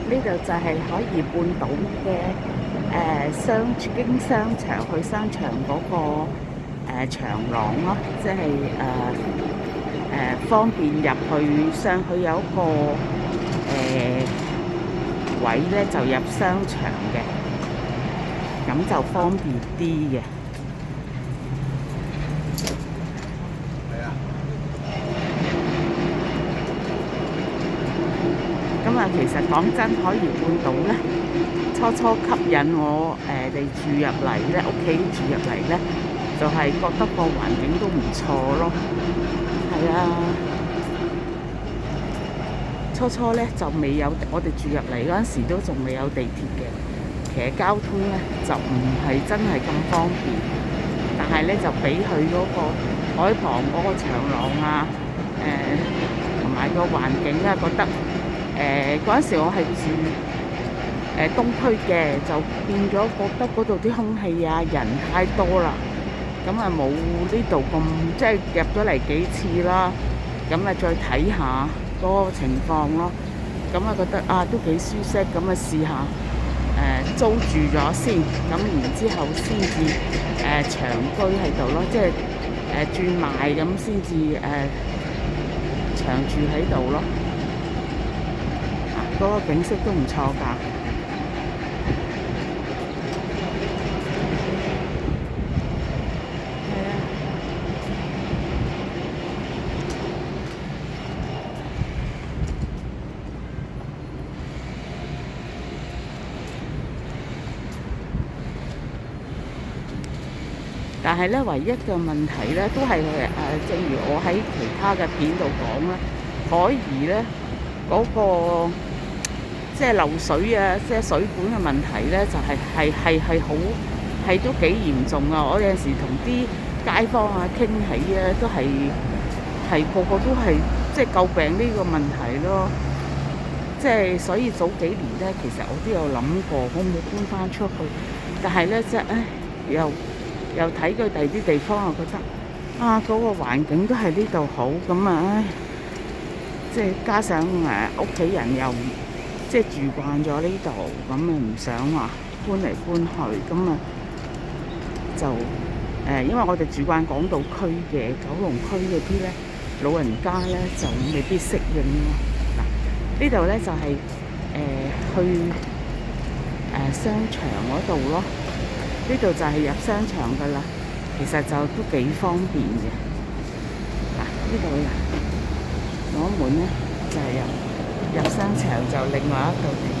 呢度就係海怡半島嘅經商場去商場嗰個長廊咯，即係方便入去上去有一個位咧就入商場嘅，咁就方便啲嘅。咁啊，其實講真，海怡半島咧，初初吸引我哋住入嚟咧，屋企住入嚟咧，就係覺得個環境都唔錯咯。係啊，初初咧就未有，我哋住入嚟嗰陣時都仲未有地鐵嘅，其實交通咧就唔係真係咁方便，但係咧就比佢嗰個海旁嗰個長廊啊，同埋個環境啊，覺得嗰陣時我係住東區嘅，就變咗覺得嗰度啲空氣啊人太多啦，咁啊冇呢度咁，即係入咗嚟幾次啦，咁啊再睇下嗰個情況咯，咁啊覺得啊都幾舒適，咁啊試下租住咗先，咁然之後先至長居喺度咯，即係轉賣咁先至長住喺度咯。嗰個景色都唔錯㗎。係啊，但係咧，唯一嘅問題咧，都係正如我喺其他嘅片度講啦，海怡咧嗰個即係漏水啊，即係水管嘅問題咧，就係好都幾嚴重啊！我有陣時同啲街坊啊傾起啊，都係個個都係即係詬病呢個問題咯。即係所以早幾年咧，其實我都有諗過，可唔可以搬翻出去？但係咧，即係又睇佢第二啲地方，又覺得啊嗰個環境都係呢度好，咁啊，即係加上屋企人又即係住慣咗呢度，咁啊唔想話搬嚟搬去，咁啊就因為我哋住慣港島區嘅九龍區嗰啲咧，老人家咧就未必適應咯。嗱，呢度咧就係去商場嗰度咯，呢度就係入商場噶啦，其實就都幾方便嘅。嗱，呢度攞門咧就係入商場，就另外一度嚟。